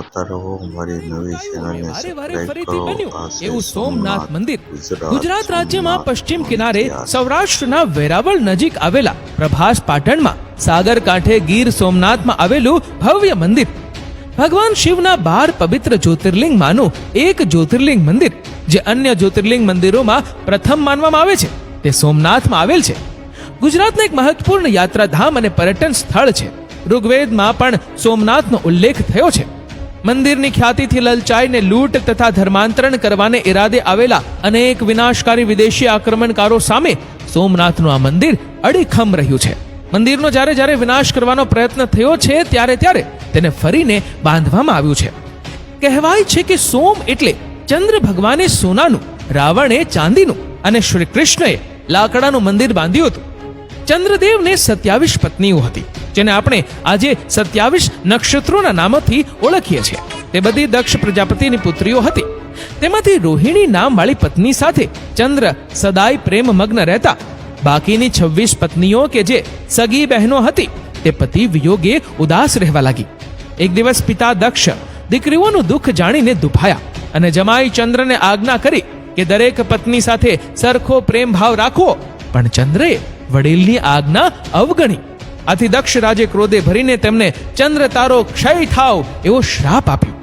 જોતા રહો અમારી નવી ચેનલને વારે વારે સબસ્ક્રાઇબ ફરીથી કરો. બન્યું આ છે એવું સોમનાથ મંદિર ગુજરાત રાજ્યમાં સોમનાથ પશ્ચિમ કિનારે ઇતિહાસ. સૌરાષ્ટ્રના વેરાવળ નજીક આવેલા પ્રભાસ પાટણમાં સાગર કાંઠે ગીર સોમનાથમાં આવેલું ભવ્ય મંદિર. ભગવાન શિવના 12 પવિત્ર જ્યોતિર્લિંગમાંનું એક જ્યોતિર્લિંગ મંદિર જે અન્ય જ્યોતિર્લિંગ મંદિરોમાં પ્રથમ માનવામાં આવે છે તે સોમનાથમાં આવેલ છે. ગુજરાતનું એક મહત્વપૂર્ણ યાત્રાધામ અને પર્યટન સ્થળ છે. ઋગ્વેદમાં પણ સોમનાથનો ઉલ્લેખ થયો છે. મંદિરની ખ્યાતિથી લલચાઈને લૂંટ તથા ધર્માંતરણ કરવાને ઈરાદે આવેલા અનેક વિનાશકારી વિદેશી આક્રમણકારો સામે સોમનાથનું આ મંદિર અડીખમ રહ્યું છે. મંદિરનો જ્યારે જ્યારે વિનાશ કરવાનો પ્રયત્ન થયો છે ત્યારે તેને ફરીને બાંધવામાં આવ્યું છે. કહેવાય છે કે સોમ એટલે ચંદ્ર ભગવાને સોનાનું, રાવણે ચાંદીનું અને શ્રી કૃષ્ણએ લાકડાનું મંદિર બાંધ્યું હતું. ચંદ્રદેવને 27 પત્નીઓ હતી જેને આપણે આજે 27 નક્ષત્રોના નામોથી ઓળખીએ છીએ. તે બધી દક્ષ પ્રજાપતિની પુત્રીઓ હતી. તેમાંથી રોહિણી નામવાળી પત્ની સાથે ચંદ્ર સદાય પ્રેમમગ્ન રહેતા. બાકીની 26 પત્નીઓ કે જે સગી બહેનો હતી તે પતિ વિયોગે ઉદાસ રહેવા લાગી. એક દિવસ પિતા દક્ષ દીકરીઓનું દુઃખ જાણીને દુભાયા અને જમાઈ ચંદ્રને આજ્ઞા કરી કે દરેક પત્ની સાથે સરખો પ્રેમ ભાવ રાખવો. પણ ચંદ્રએ વડીલની આજ્ઞા અવગણી. આથી દક્ષ રાજે ક્રોધે ભરીને તેમને ચંદ્ર તારો ક્ષય થાવ એવો શ્રાપ આપ્યો.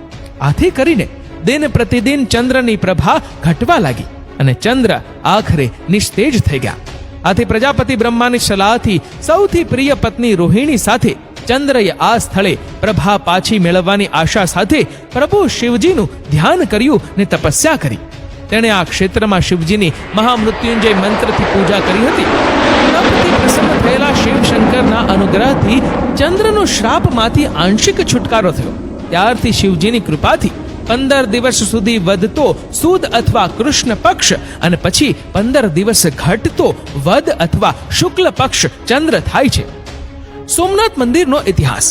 આથી કરીને દિન પ્રતિદિન ચંદ્રની પ્રભા ઘટવા લાગી અને ચંદ્ર આખરે નિસ્તેજ થઈ ગયા. આથી પ્રજાપતિ બ્રહ્માની સલાહથી સૌથી પ્રિય પત્ની રોહિણી સાથે ચંદ્રએ આ સ્થળે પ્રભા પાછી મેળવવાની આશા સાથે પ્રભુ શિવજીનું ધ્યાન કર્યું ને તપસ્યા કરી. તેણે આ ક્ષેત્રમાં શિવજીની મહામૃત્યુંજય મંત્રથી પૂજા કરી હતી. તપથી પ્રસન્ન થયેલા શિવશંકરના અનુગ્રહથી ચંદ્રનો શ્રાપમાંથી આંશિક છુટકારો થયો. ત્યારથી શિવજીની કૃપાથી 15 દિવસ સુધી વધતો સુદ અથવા કૃષ્ણ પક્ષ અને પછી 15 દિવસ ઘટતો વદ અથવા શુક્લ પક્ષ ચંદ્ર થાય છે. સોમનાથ મંદિરનો ઇતિહાસ.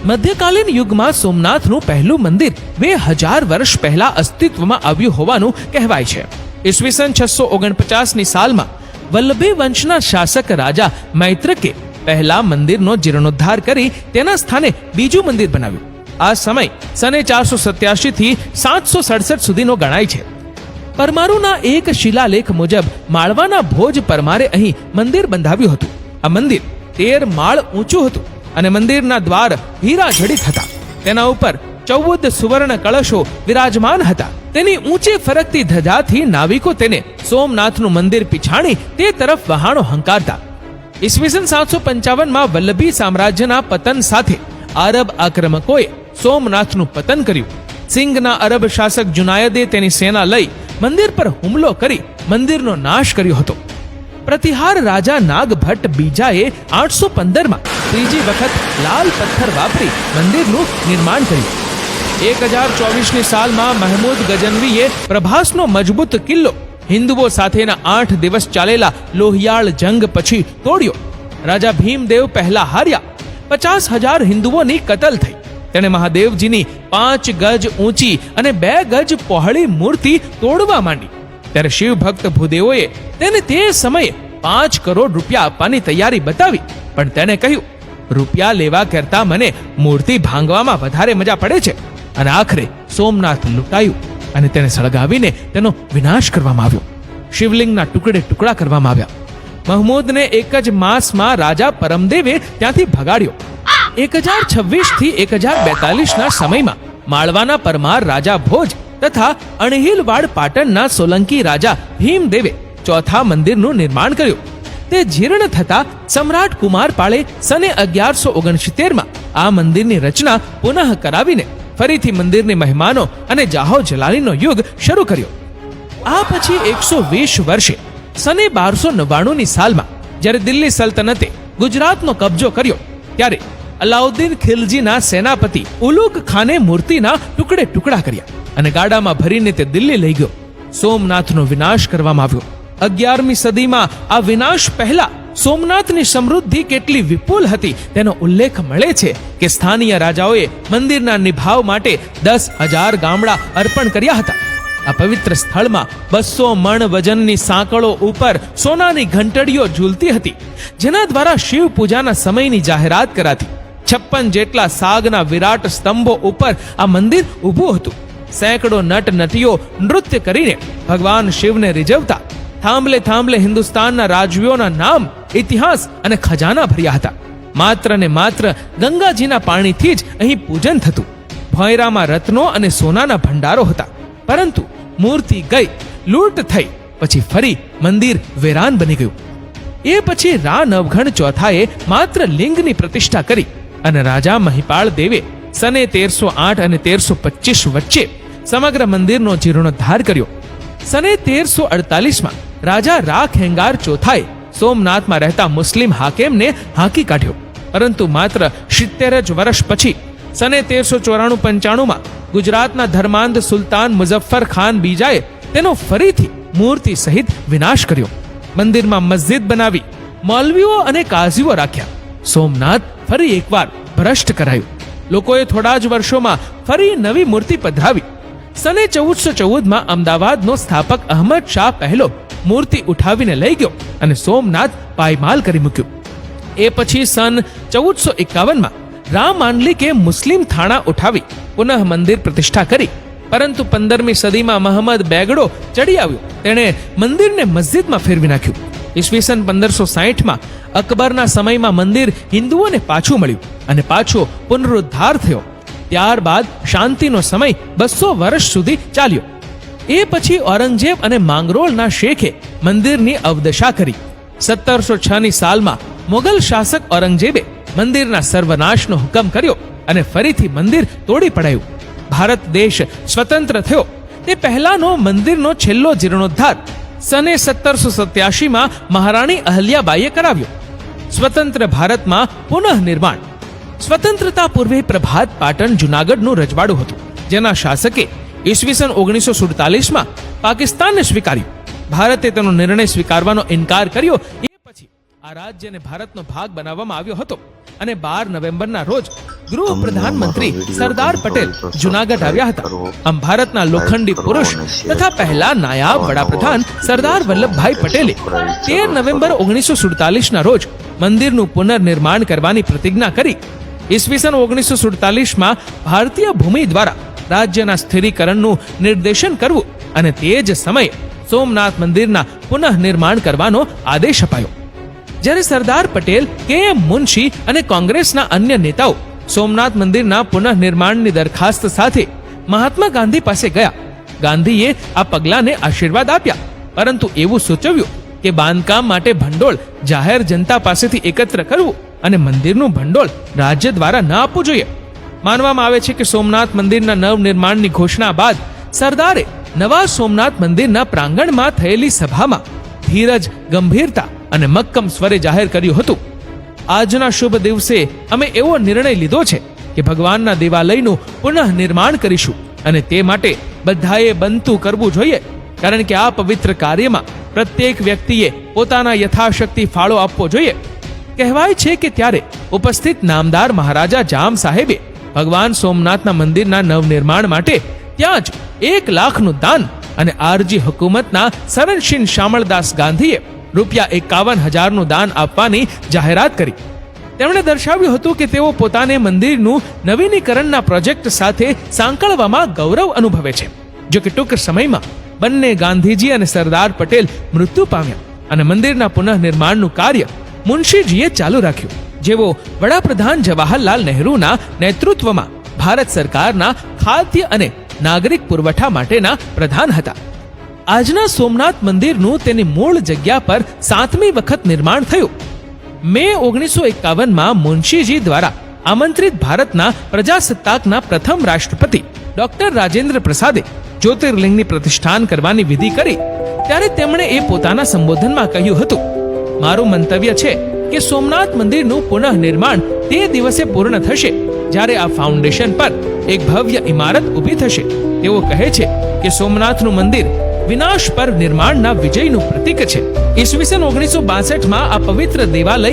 મધ્યકાલીન યુગમાં સોમનાથનું પહેલું મંદિર 2000 વર્ષ પહેલા અસ્તિત્વમાં આવ્યું હોવાનું કહેવાય છે. ઈસવીસન 649ની સાલમાં વલ્લભી વંશના શાસક રાજા મૈત્રકે પહેલા મંદિરનો જીર્ણોદ્ધાર કરી તેના સ્થાને બીજું મંદિર બનાવ્યું. આ સમય સને 487 થી 767 સુધીનો ગણાય છે. પરમારુના એક શિલાલેખ મુજબ માળવાના ભોજ પરમારે અહીં મંદિર બંધાવ્યું હતું. આ મંદિર 13 માળ ઊંચું હતું અને મંદિરના દ્વાર હીરા જડિત હતા. તેના ઉપર 14 સુવર્ણ કળશો વિરાજમાન હતા. તેની ઊંચે ફરકતી ધજાથી નાવિકો તેને સોમનાથનું મંદિર પીછાણી તે તરફ વહાણો હંકારતા. ઈસવીસન 755માં વલ્લભી સામ્રાજ્યના પતન સાથે આરબ આક્રમકોએ સોમનાથનું પતન કર્યું. સિંઘના અરબ શાસક જુનાયદે તેની સેના લઈ મંદિર પર હુમલો કરી મંદિરનો નાશ કર્યો હતો. પ્રતિહાર રાજા નાગભટ્ટ બીજાએ 815માં ત્રીજી વખત લાલ પથ્થર વાપરી મંદિરનું નિર્માણ કર્યું. 1024ની સાલમાં મહમૂદ ગજનવીએ પ્રભાસનો મજબૂત કિલ્લો હિન્દુઓ સાથેના 8 દિવસ ચાલેલા લોહિયાળ જંગ પછી તોડ્યો. રાજા ભીમદેવ પહેલા હાર્યા. 50,000 હિન્દુઓની કતલ થઈ. તેણે મહાદેવજીની 5 ગજ ઊંચી અને 2 ગજ પહોળી મૂર્તિ તોડવા માંડી. ત્યારે શિવ ભક્ત ભૂદેવોએ તેને તે સમયે 5 કરોડ રૂપિયા આપવાની તૈયારી બતાવી. પણ તેને કહ્યું, રૂપિયા લેવા કરતા મને મૂર્તિ ભાંગવામાં વધારે મજા પડે છે. અને આખરે સોમનાથ લૂંટાયું અને તેને સળગાવીને તેનો વિનાશ કરવામાં આવ્યો. શિવલિંગના ટુકડે ટુકડા કરવામાં આવ્યા. મહમૂદને એક જ માસમાં રાજા પરમદેવે ત્યાંથી ભગાડ્યો. 1026 થી 1042ના સમયમાં માળવાના પરમાર રાજા ભોજ તથા અણહિલવાડ પાટણના સોલંકી રાજા ભીમદેવે ચોથા મંદિરનું નિર્માણ કર્યું. તે જીર્ણ થતા સમ્રાટ કુમારપાળે સને 1169માં આ મંદિરની રચના પુનઃ કરાવીને ફરીથી મંદિરની મહેમાનો અને જાહો જલાલીનો યુગ શરૂ કર્યો. આ પછી 120 વર્ષે સને 1299ની સાલમાં જ્યારે દિલ્હી સલ્તનતે ગુજરાતનો કબજો કર્યો ત્યારે અલાઉદ્દીન ખિલજીના સેનાપતિ ઉલુગ ખાને મૂર્તિના ટુકડે ટુકડા કર્યા અને ગાડામાં ભરીને તે દિલ્હી લઈ ગયો. સોમનાથનો વિનાશ કરવામાં આવ્યો. 11મી સદીમાં આ વિનાશ પહેલા સોમનાથની સમૃદ્ધિ કેટલી વિપુલ હતી તેનો ઉલ્લેખ મળે છે કે સ્થાનીય રાજાઓએ મંદિરના નિભાવ માટે 10,000 ગામડા અર્પણ કર્યા હતા. આ પવિત્ર સ્થળમાં 200 મણ વજનની સાંકળો ઉપર સોનાની ઘંટડીઓ ઝૂલતી હતી જેના દ્વારા શિવ પૂજાના સમયની જાહેરાત કરાતી. 56 જેટલા સાગના વિરાટ સ્તંભો ઉપર આ મંદિર ઊભું હતું. સેંકડો નટ નટીઓ નૃત્ય કરીને ભગવાન શિવને રીઝવતા. થાંભલે થાંભલે હિન્દુસ્તાનના રાજવીઓના નામ, ઇતિહાસ અને ખજાના ભર્યા હતા. માત્ર ને માત્ર ગંગાજીના પાણીથી જ અહીં પૂજન થતું. ભોંયરામાં રત્નો અને સોનાના ભંડારો હતા. પરંતુ મૂર્તિ ગઈ, લૂંટ થઈ, પછી ફરી મંદિર વેરાન બની ગયું. એ પછી રા નવઘણ ચોથાએ માત્ર લિંગની પ્રતિષ્ઠા કરી અને રાજા મહિપાળ દેવે સને 1308 અને 1325 વચ્ચે સમગ્ર મંદિરનો જીર્ણોદ્ધાર કર્યો. સને 1348માં રાજા રા ખેંગાર ચોથાએ સોમનાથમાં રહેતા મુસ્લિમ હાકેમને હાંકી કાઢ્યો. પરંતુ માત્ર 70 જ વર્ષ પછી સને 1394-95માં ગુજરાતના ધર્માંધ સુલતાન મુઝફ્ફર ખાન બીજાએ તેનો ફરીથી મૂર્તિ સહિત વિનાશ કર્યો. મંદિરમાં મસ્જિદ બનાવી, મૌલવીઓ અને કાઝીઓ રાખ્યા. સોમનાથ ફરી એકવાર ભ્રષ્ટ કરાયું. લોકોએ થોડા જ વર્ષોમાં ફરી નવી મૂર્તિ પધરાવી. સને 1414માં અમદાવાદનો સ્થાપક અહમદ શાહ પહેલો મૂર્તિ ઉઠાવીને લઈ ગયો અને સોમનાથ પાયમાલ કરી મૂક્યું. એ પછી સન 1451માં રામ માંડલિકે મુસ્લિમ થાણા ઉઠાવી પુનઃ મંદિર પ્રતિષ્ઠા કરી. પરંતુ 15મી સદીમાં મહંમદ બેગડો ચડી આવ્યો. તેણે મંદિરને મસ્જિદમાં ફેરવી નાખ્યું. ઈસવીસન 1560માં અકબરના સમયમાં મંદિર હિન્દુઓને પાછું મળ્યું અને પાછો પુનરુદ્ધાર થયો. ત્યારબાદ શાંતિનો સમય 200 વર્ષ સુધી ચાલ્યો. એ પછી ઔરંગઝેબ અને માંગરોળના શેખે મંદિરની અવદશા કરી. 1706ની સાલમાં મુગલ શાસક ઔરંગઝેબે મંદિરના સર્વનાશનો હુકમ કર્યો અને ફરીથી મંદિર તોડી પડાયું. ભારત દેશ સ્વતંત્ર થયો તે પહેલાનો મંદિરનો છેલ્લો જીર્ણોદ્ધાર સને 1787માં મહારાણી અહલ્યાબાઈએ કરાવ્યો. સ્વતંત્ર ભારતમાં પુનઃ નિર્માણ. સ્વતંત્રતા પૂર્વે પ્રભાત પાટણ જૂનાગઢનું રજવાડું હતું, જેના શાસકે ઈસવીસન 1947માં પાકિસ્તાનને સ્વીકાર્યું. ભારતે તેનો નિર્ણય સ્વીકારવાનો ઇનકાર કર્યો. એ પછી આ રાજ્યને ભારતનો ભાગ બનાવવામાં આવ્યો હતો અને 12 નવેમ્બરના રોજ ગૃહ પ્રધાનમંત્રી સરદાર પટેલ જૂનાગઢ આવ્યા હતા. આમ ભારતના લોખંડી પુરુષ તથા પહેલા નાયબ વડાપ્રધાન સરદાર વલ્લભભાઈ પટેલે 13 નવેમ્બર 1947ના રોજ મંદિરનું પુનર્નિર્માણ કરવાની પ્રતિજ્ઞા કરી. ઈસવીસન 1947માં ભારતીય ભૂમિ દ્વારા રાજ્યના સ્થિરીકરણનું નિર્દેશન કરવું અને તે જ સમયે સોમનાથ મંદિરના પુનઃ નિર્માણ કરવાનો આદેશ અપાયો. જ્યારે સરદાર પટેલ, કે.એમ. મુનશી અને કોંગ્રેસના અન્ય નેતાઓ સોમનાથ મંદિરના પુનઃ નિર્માણની દરખાસ્ત સાથે મહાત્મા ગાંધી પાસે ગયા. ગાંધીએ આ પગલાંને આશીર્વાદ આપ્યા, પરંતુ એવું સૂચવ્યું કે બાંધકામ માટે ભંડોળ જાહેર જનતા પાસેથી એકત્ર કરવું અને મંદિરનું ભંડોળ રાજ્ય દ્વારા ન આપવું જોઈએ. માનવામાં આવે છે કે સોમનાથ મંદિરના નવનિર્માણની ઘોષણા બાદ સરદારે નવા સોમનાથ મંદિરના પ્રાંગણમાં થયેલી સભામાં ધીરજ, ગંભીરતા અને મક્કમ સ્વરે જાહેર કર્યું હતું, આજના શુભ દિવસે અમે એવો નિર્ણય લીધો છે કે ભગવાનના દેવાલયનું પુનઃ નિર્માણ કરીશું અને તે માટે બધાએ બનતું કરવું જોઈએ, કારણ કે આ પવિત્ર કાર્યમાં પ્રત્યેક વ્યક્તિએ પોતાના યથાશક્તિ ફાળો આપવો જોઈએ. કહેવાય છે કે ત્યારે ઉપસ્થિત નામદાર મહારાજા જામ સાહેબે ભગવાન સોમનાથના મંદિરના નવનિર્માણ માટે ત્યાં જ 1 લાખનું દાન અને આરજી હુકુમતના સરનશીન શામળદાસ ગાંધીએ ₹51,000નું દાન આપવાની જાહેરાત કરી. તેમણે દર્શાવ્યું હતું કે તેઓ પોતાને મંદિરનું નવીનીકરણના પ્રોજેક્ટ સાથે સાંકળવામાં ગૌરવ અનુભવે છે. જો કે ટૂંક સમયમાં બંને ગાંધીજી અને સરદાર પટેલ મૃત્યુ પામ્યા અને મંદિરના પુનઃનિર્માણનું કાર્ય મુનશીજીએ ચાલુ રાખ્યું, જેઓ વડાપ્રધાન જવાહરલાલ નહેરુના નેતૃત્વમાં ભારત સરકારના ખાદ્ય અને નાગરિક પુરવઠા માટેના પ્રધાન હતા. આજના સોમનાથ મંદિરનું તેની મૂળ જગ્યા પર 7મી વખત નિર્માણ થયું. મે 1951માં મુનશીજી દ્વારા આમંત્રિત ભારતના પ્રજાસત્તાકના પ્રથમ રાષ્ટ્રપતિ ડોક્ટર રાજેન્દ્ર પ્રસાદે જ્યોતિર્લિંગની પ્રતિષ્ઠાન કરવાની વિધિ કરી. ત્યારે તેમણે એ પોતાના સંબોધનમાં કહ્યું હતું, મારું મંતવ્ય છે કે સોમનાથ મંદિરનું પુનઃ નિર્માણ તે દિવસે પૂર્ણ થશે જ્યારે આ ફાઉન્ડેશન પર એક ભવ્ય ઇમારત ઊભી થશે. તેઓ કહે છે કે સોમનાથનું મંદિર વિનાશ પર નિર્માણના વિજયનું પ્રતીક છે. ઈસવીસન 1962માં આ પવિત્ર દેવાલય